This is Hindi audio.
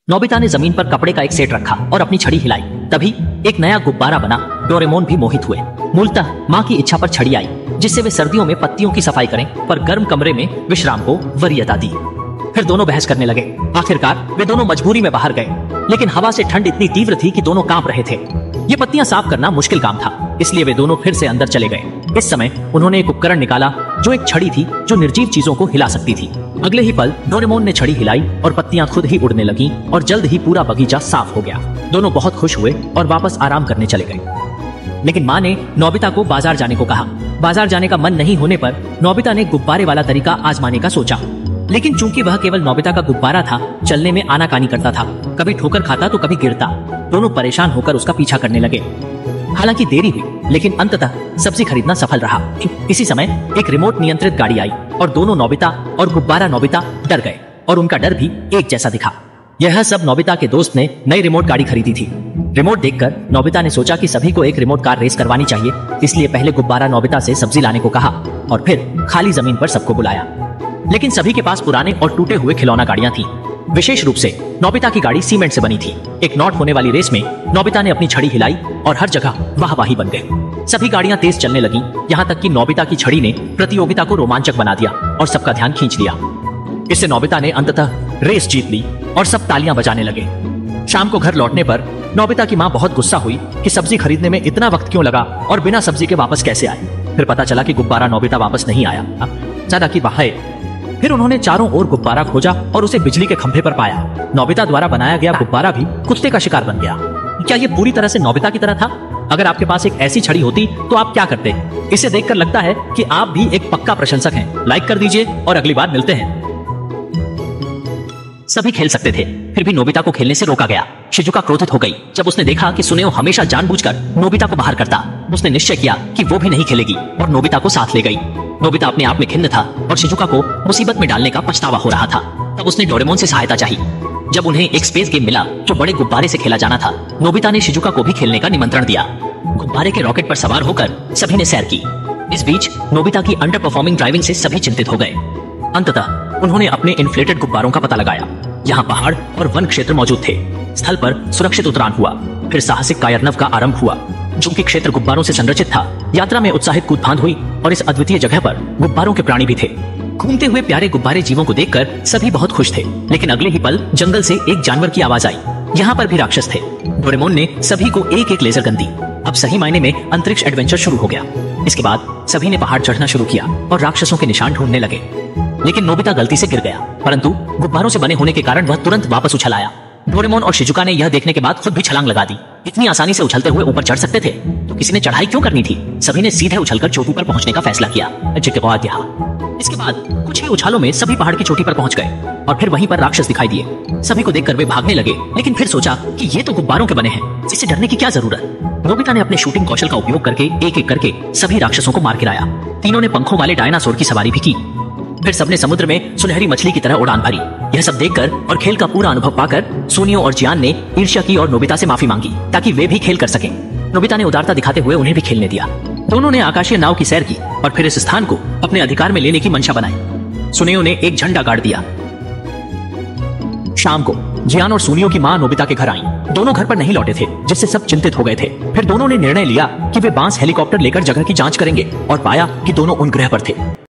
नोबिता ने जमीन पर कपड़े का एक सेट रखा और अपनी छड़ी हिलाई। तभी एक नया गुब्बारा बना। डोरेमोन भी मोहित हुए। मूलतः माँ की इच्छा पर छड़ी आई, जिससे वे सर्दियों में पत्तियों की सफाई करें, पर गर्म कमरे में विश्राम को वरीयता दी। फिर दोनों बहस करने लगे। आखिरकार वे दोनों मजबूरी में बाहर गए, लेकिन हवा से ठंड इतनी तीव्र थी कि दोनों कांप रहे थे। ये पत्तियां साफ करना मुश्किल काम था, इसलिए वे दोनों फिर से अंदर चले गए। इस समय उन्होंने एक उपकरण निकाला, जो एक छड़ी थी जो निर्जीव चीजों को हिला सकती थी। अगले ही पल डोरेमोन ने छड़ी हिलाई और पत्तियां खुद ही उड़ने लगीं और जल्द ही पूरा बगीचा साफ हो गया। दोनों बहुत खुश हुए और वापस आराम करने चले गए। लेकिन माँ ने नोबिता को बाजार जाने को कहा। बाजार जाने का मन नहीं होने पर नोबिता ने गुब्बारे वाला तरीका आजमाने का सोचा, लेकिन चूंकि वह केवल नोबिता का गुब्बारा था, चलने में आनाकानी करता था, कभी ठोकर खाता तो कभी गिरता। दोनों परेशान होकर उसका पीछा करने लगे। हालांकि देरी हुई, लेकिन अंततः सब्जी खरीदना सफल रहा। इसी समय एक रिमोट नियंत्रित गाड़ी आई और दोनों नोबिता और गुब्बारा नोबिता डर गए और उनका डर भी एक जैसा दिखा। यह सब नोबिता के दोस्त ने नई रिमोट गाड़ी खरीदी थी। रिमोट देखकर नोबिता ने सोचा कि सभी को एक रिमोट कार रेस करवानी चाहिए, इसलिए पहले गुब्बारा नोबिता से सब्जी लाने को कहा और फिर खाली जमीन पर सबको बुलाया। लेकिन सभी के पास पुराने और टूटे हुए खिलौना गाड़ियां थीं। विशेष रूप से नोबिता की गाड़ी सीमेंट से बनी थी। एक नॉट होने वाली रेस में नोबिता ने अपनी छड़ी हिलाई और हर जगह वाहवाही बन गई। सभी गाड़ियां तेज चलने लगी, यहाँ तक कि नोबिता की छड़ी ने प्रतियोगिता को रोमांचक बना दिया और सबका ध्यान खींच लिया। इससे नोबिता ने अंततः रेस जीत ली और सब तालियां बजाने लगे। शाम को घर लौटने पर नोबिता की माँ बहुत गुस्सा हुई कि सब्जी खरीदने में इतना वक्त क्यों लगा और बिना सब्जी के वापस कैसे आए। फिर पता चला कि गुब्बारा नोबिता वापस नहीं आया, ज्यादा की बाहर। फिर उन्होंने चारों ओर गुब्बारा खोजा और उसे बिजली के खंभे पर पाया। नोबिता द्वारा बनाया गया गुब्बारा भी कुत्ते का शिकार बन गया। क्या ये पूरी तरह से नोबिता की तरह था? अगर आपके पास एक ऐसी छड़ी होती तो आप क्या करते? इसे देखकर लगता है कि आप भी एक पक्का प्रशंसक हैं। लाइक कर दीजिए और अगली बार मिलते हैं। सभी खेल सकते थे, फिर भी नोबिता को खेलने से रोका गया। शिजुका क्रोधित हो गई जब उसने देखा कि सुनेओ हमेशा जानबूझकर नोबिता को बाहर करता। उसने निश्चय किया कि वो भी नहीं खेलेगी और नोबिता को साथ ले गई। नोबिता अपने आप में खिन्न था और शिजुका को मुसीबत में डालने का पछतावा हो रहा था। तब उसने डोरेमोन से सहायता चाही। जब उन्हें एक स्पेस गेम मिला जो बड़े गुब्बारे से खेला जाना था, नोबिता ने शिजुका को भी खेलने का निमंत्रण दिया। गुब्बारे के रॉकेट पर सवार होकर सभी ने सैर की। इस बीच नोबिता की अंडर परफॉर्मिंग ड्राइविंग से सभी चिंतित हो गए। अंततः उन्होंने अपने इन्फ्लेटेड गुब्बारों का पता लगाया। यहाँ पहाड़ और वन क्षेत्र मौजूद थे। स्थल पर सुरक्षित उतरान हुआ। फिर साहसिक कायरनव का आरंभ हुआ। चूंकि क्षेत्र गुब्बारों से संरचित था, यात्रा में उत्साहित कूदफांद हुई और इस अद्वितीय जगह पर गुब्बारों के प्राणी भी थे। घूमते हुए प्यारे गुब्बारे जीवों को देखकर सभी बहुत खुश थे। लेकिन अगले ही पल जंगल से एक जानवर की आवाज आई। यहाँ पर भी राक्षस थे। डोरेमोन ने सभी को एक एक लेजर गन दी। अब सही मायने में अंतरिक्ष एडवेंचर शुरू हो गया। इसके बाद सभी ने पहाड़ चढ़ना शुरू किया और राक्षसों के निशान ढूंढने लगे। लेकिन नोबिता गलती से गिर गया, परंतु गुब्बारों से बने होने के कारण वह तुरंत वापस उछल आया। डोरेमोन और शिजुका ने यह देखने के बाद खुद भी छलांग लगा दी। इतनी आसानी से उछलते हुए ऊपर चढ़ सकते थे तो किसी ने चढ़ाई क्यों करनी थी? सभी ने सीधे उछलकर चोटी पर पहुंचने का फैसला किया। इसके बाद कुछ ही उछालों में सभी पहाड़ की चोटी पर पहुंच गए और फिर वहीं पर राक्षस दिखाई दिए। सभी को देखकर वे भागने लगे, लेकिन फिर सोचा कि ये तो गुब्बारों के बने हैं, इससे डरने की क्या जरूरत। नोबिता ने अपने शूटिंग कौशल का उपयोग करके एक एक करके सभी राक्षसों को मार गिराया। तीनों ने पंखों वाले डायनासोर की सवारी भी की। फिर सबने समुद्र में सुनहरी मछली की तरह उड़ान भरी। यह सब देखकर और खेल का पूरा अनुभव पाकर सुनियो और जियान ने ईर्ष्या की और नोबिता से माफी मांगी ताकि वे भी खेल कर सकें। नोबिता ने उदारता दिखाते हुए उन्हें भी खेलने दिया। दोनों ने आकाशीय नाव की सैर की और फिर इस स्थान को अपने अधिकार में लेने की मंशा बनाई। सुनियो ने एक झंडा गाड़ दिया। शाम को जियान और सुनियो की माँ नोबिता के घर आईं। दोनों घर पर नहीं लौटे थे, जिससे सब चिंतित हो गए थे। फिर दोनों ने निर्णय लिया कि वे बांस हेलीकॉप्टर लेकर जगह की जांच करेंगे और पाया कि दोनों उन ग्रह पर थे।